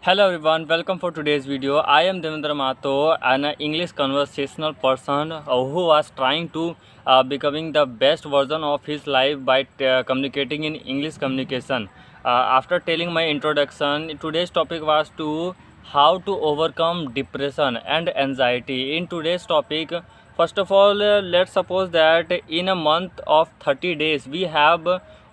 Hello everyone, welcome for today's video. I am Devendra Mato, an English conversational person who was trying to becoming the best version of his life by communicating in English communication. After telling my introduction, today's topic was to how to overcome depression and anxiety. In today's topic, first of all, let's suppose that in a month of 30 days, we have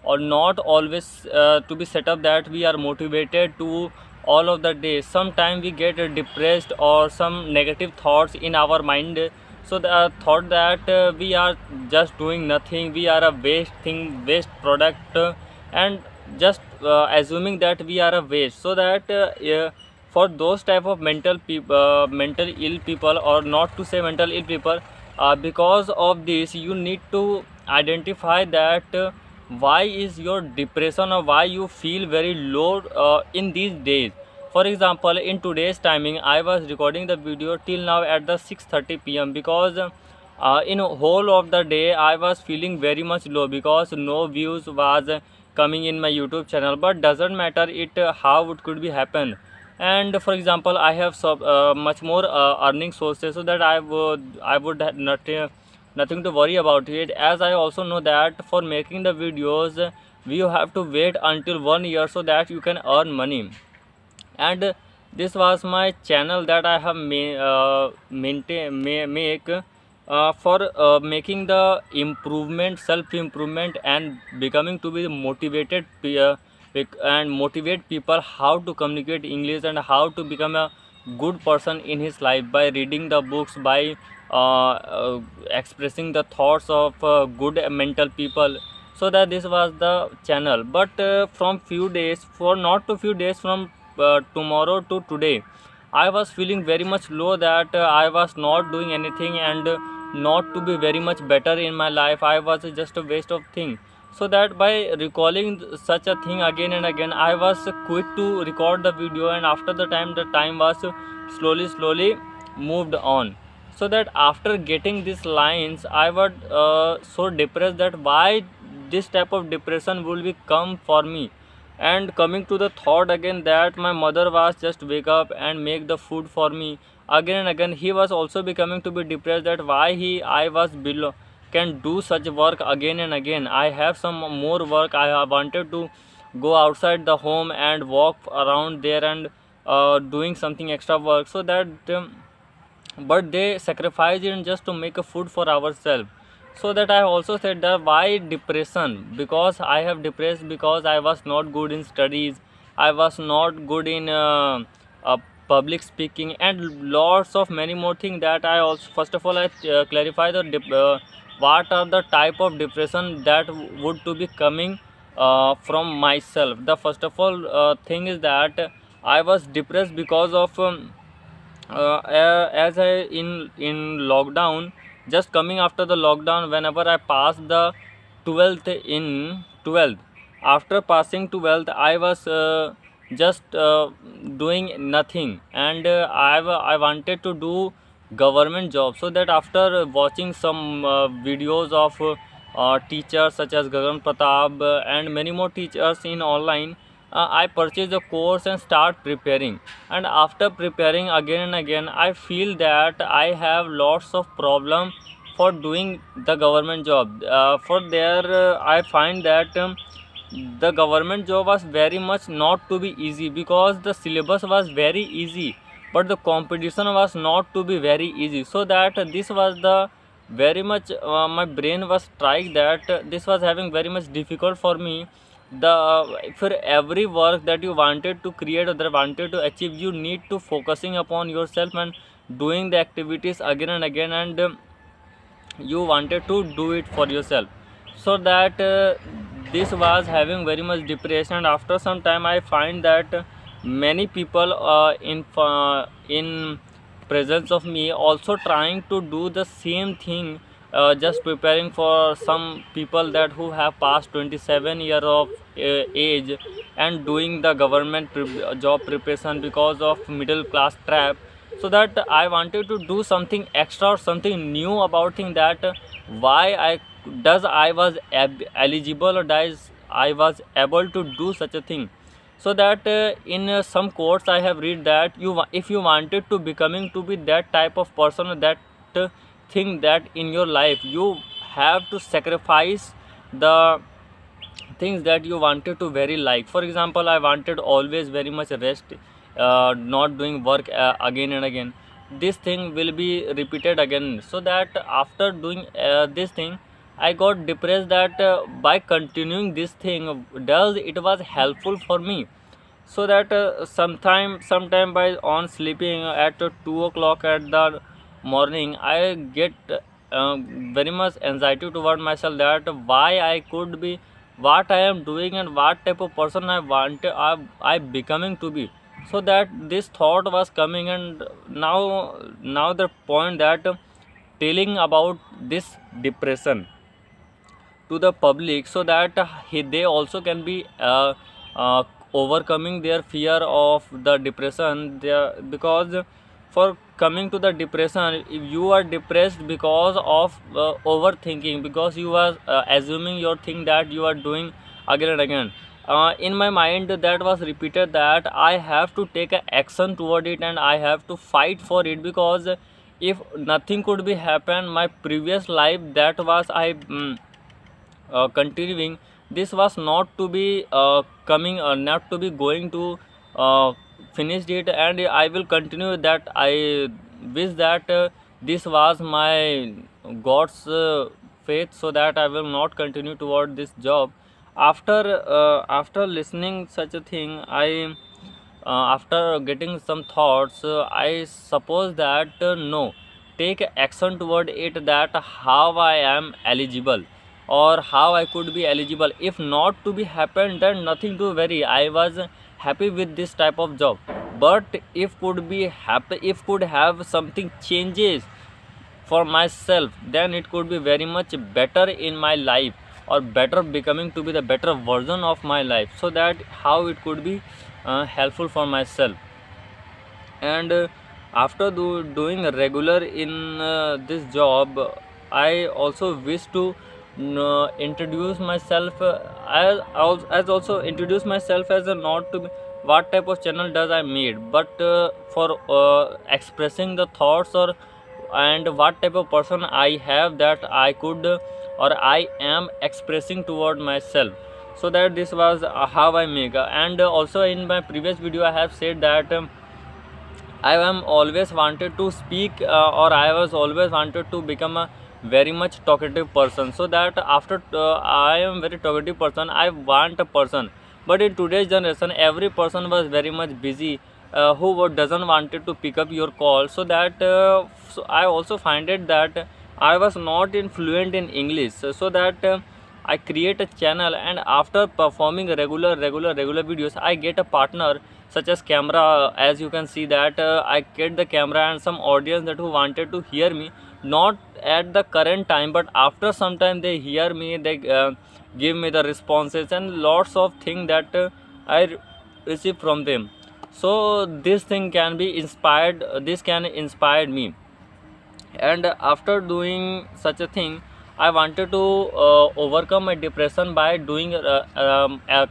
or not always to be set up that we are motivated to all of the day. Sometimes we get depressed or some negative thoughts in our mind, so the thought that we are just doing nothing, we are a waste thing, waste product, and just assuming that we are a waste. So that for those type of mental ill people, or not to say mental ill people, because of this you need to identify that why is your depression or why you feel very low in these days. For example, in today's timing I was recording the video till now at the 6:30 p.m. because in whole of the day I was feeling very much low because no views was coming in my YouTube channel. But doesn't matter it how it could be happen. And for example, I have much more earning sources, so that I would not nothing to worry about it. As I also know that for making the videos you have to wait until 1 year so that you can earn money. And this was my channel that I have make for making the improvement, self improvement, and becoming to be motivated and motivate people how to communicate English and how to become a good person in his life by reading the books, by expressing the thoughts of good mental people. So that this was the channel. But from few days, for not to few days, from tomorrow to today, I was feeling very much low that I was not doing anything, and not to be very much better in my life. I was just a waste of thing. So that by recalling such a thing again and again, I was quick to record the video, and after the time was slowly moved on. So that after getting these lines, I was so depressed that why this type of depression will be come for me. And coming to the thought again that my mother was just wake up and make the food for me again and again, he was also becoming to be depressed that why he I was below can do such work again and again. I have some more work. I have wanted to go outside the home and walk around there and doing something extra work, so that but they sacrifice it just to make a food for ourselves. So that I also said that why depression, because I have depressed because I was not good in studies, I was not good in public speaking, and lots of many more things. That I also, first of all, I clarify the what are the type of depression that would to be coming from myself. The first of all thing is that I was depressed because of as I in lockdown, just coming after the lockdown, whenever I passed the 12th in 12th, after passing 12th I was just doing nothing, and I wanted to do government job. So that after watching some videos of teachers such as Gagan Pratap and many more teachers in online, I purchased a course and start preparing. And after preparing again and again, I feel that I have lots of problem for doing the government job. For there I find that the government job was very much not to be easy, because the syllabus was very easy, but the competition was not to be very easy. So that this was the very much my brain was trying that this was having very much difficult for me. The for every work that you wanted to create or that wanted to achieve, you need to focusing upon yourself and doing the activities again and again, and you wanted to do it for yourself. So that this was having very much depression. And after some time I find that many people in presence of me also trying to do the same thing, just preparing for some people that who have passed 27 year of age, and doing the government job preparation because of middle class trap. So that I wanted to do something extra or something new about thing, that why I was eligible, or does I was able to do such a thing. So that in some quotes I have read that if you wanted to becoming to be that type of person or that uh, thing that in your life, you have to sacrifice the things that you wanted to very like. For example, I wanted always very much rest, not doing work again and again. This thing will be repeated again, so that after doing this thing, I got depressed that by continuing this thing, does it was helpful for me. So that sometime by on sleeping at 2 o'clock at the morning, I get very much anxiety toward myself that why I could be what I am doing and what type of person I becoming to be. So that this thought was coming, and now the point that telling about this depression to the public, so that they also can be uh, overcoming their fear of the depression. Because for coming to the depression, if you are depressed because of overthinking, because you are assuming your thing that you are doing again and again. In my mind that was repeated that I have to take a action toward it and I have to fight for it, because if nothing could be happen, my previous life that was continuing, this was not to be coming, not to be going to uh, finish it, and I will continue that. I wish that this was my god's faith, so that I will not continue toward this job. After listening such a thing, I after getting some thoughts, I suppose that no, take action toward it, that how I am eligible or how I could be eligible. If not to be happened, then nothing to worry. I was happy with this type of job. But if could be happy, if could have something changes for myself, then it could be very much better in my life, or better becoming to be the better version of my life, so that how it could be helpful for myself. And after doing regular in this job, I also wish to introduce myself, as also introduce myself as a not to be what type of channel does I made, but for expressing the thoughts, or and what type of person I have, that I could or I am expressing toward myself. So that this was how I make. And also in my previous video I have said that I am always wanted to speak, or I was always wanted to become a very much talkative person. So that after I am very talkative person, I want a person. But in today's generation, every person was very much busy, doesn't wanted to pick up your call. So that so I also find it that I was not fluent in English. So that I create a channel, and after performing regular videos, I get a partner such as camera. As you can see that I get the camera and some audience that who wanted to hear me, not at the current time, but after some time they hear me, they give me the responses and lots of things that receive from them. So this thing can be inspired, this can inspire me. And after doing such a thing, I wanted to overcome my depression by doing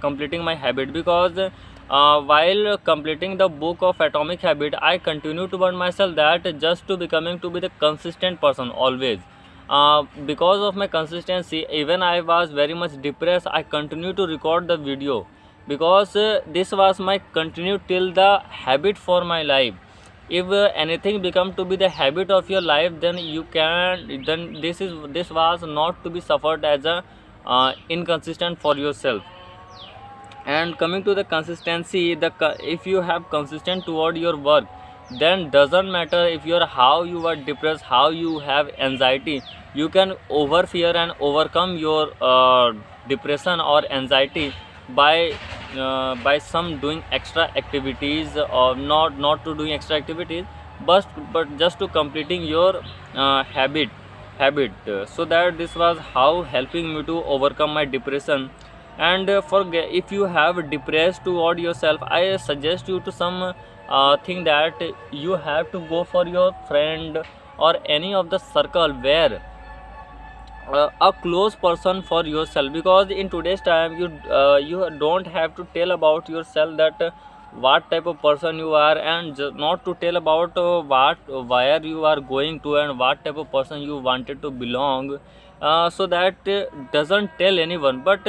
completing my habit. Because while completing the book of Atomic Habit, I continue to warn myself that just to becoming to be the consistent person always. Because of my consistency, even I was very much depressed, I continue to record the video, because this was my continue till the habit for my life. If anything become to be the habit of your life, then you can, then this was not to be suffered as a inconsistent for yourself. And coming to the consistency, if you have consistent toward your work, then doesn't matter if you're how you are depressed, how you have anxiety, you can over fear and overcome your depression or anxiety by some doing extra activities, or not to doing extra activities, but just to completing your habit. So that this was how helping me to overcome my depression. And if you have depressed toward yourself, I suggest you to some thing that you have to go for your friend or any of the circle where a close person for yourself, because in today's time you don't have to tell about yourself that what type of person you are, and not to tell about what where you are going to and what type of person you wanted to belong, so that doesn't tell anyone. But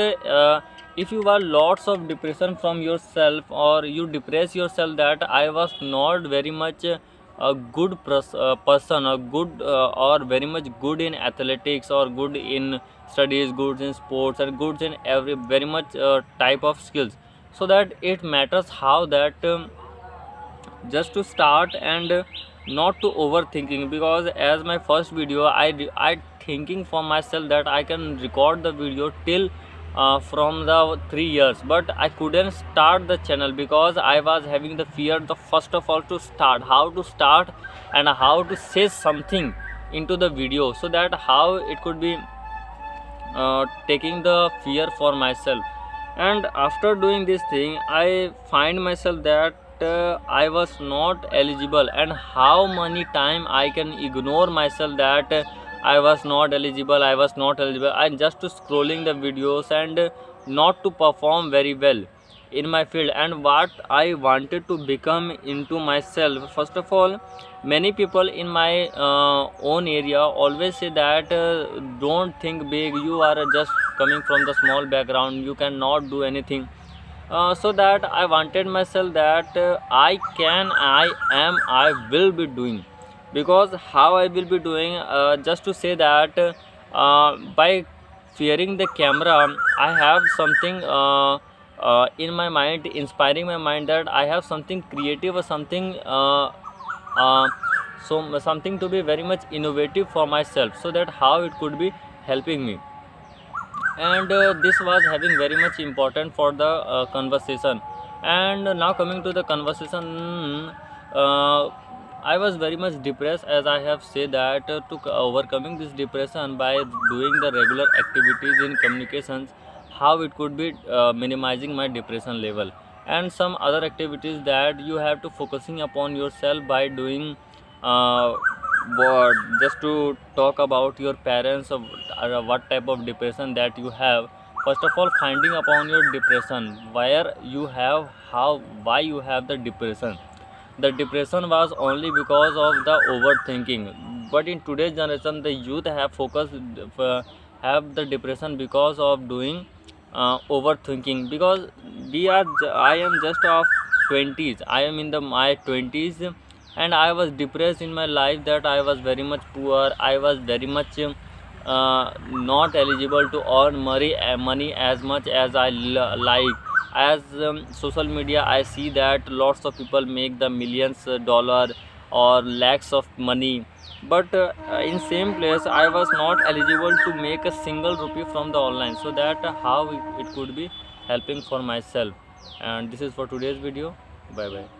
if you are lots of depression from yourself, or you depress yourself that I was not very much a good person, or good or very much good in athletics, or good in studies, good in sports, and good in every very much type of skills, so that it matters how that just to start, and not to overthinking. Because as my first video, I thinking for myself that I can record the video till from the 3 years, but I couldn't start the channel because I was having the fear, the first of all, to start, how to start, and how to say something into the video, so that how it could be taking the fear for myself. And after doing this thing, I find myself that I was not eligible, and how many time I can ignore myself that I was not eligible, I was not eligible, and just to scrolling the videos, and not to perform very well in my field and what I wanted to become into myself. First of all, many people in my own area always say that don't think big, you are just coming from the small background, you cannot do anything. So that I wanted myself that I can, I am, I will be doing. Because how I will be doing, just to say that by fearing the camera, I have something in my mind, inspiring my mind, that I have something creative, or something uh, something to be very much innovative for myself, so that how it could be helping me. And this was having very much important for the conversation. And now coming to the conversation, uh, I was very much depressed, as I have said that overcoming this depression by doing the regular activities in communications, how it could be minimizing my depression level. And some other activities that you have to focusing upon yourself by doing uh, what, just to talk about your parents of what type of depression that you have. First of all, finding upon your depression, where you have, how, why you have the depression. The depression was only because of the overthinking, but in today's generation the youth have focused, have the depression because of doing overthinking. Because I am just of 20s, I am in the my 20s, and I was depressed in my life, that I was very much poor, I was very much not eligible to earn money as much as I like. As social media, I see that lots of people make the millions dollar or lakhs of money, but in same place I was not eligible to make a single rupee from the online, so that how it could be helping for myself. And this is for today's video. Bye bye.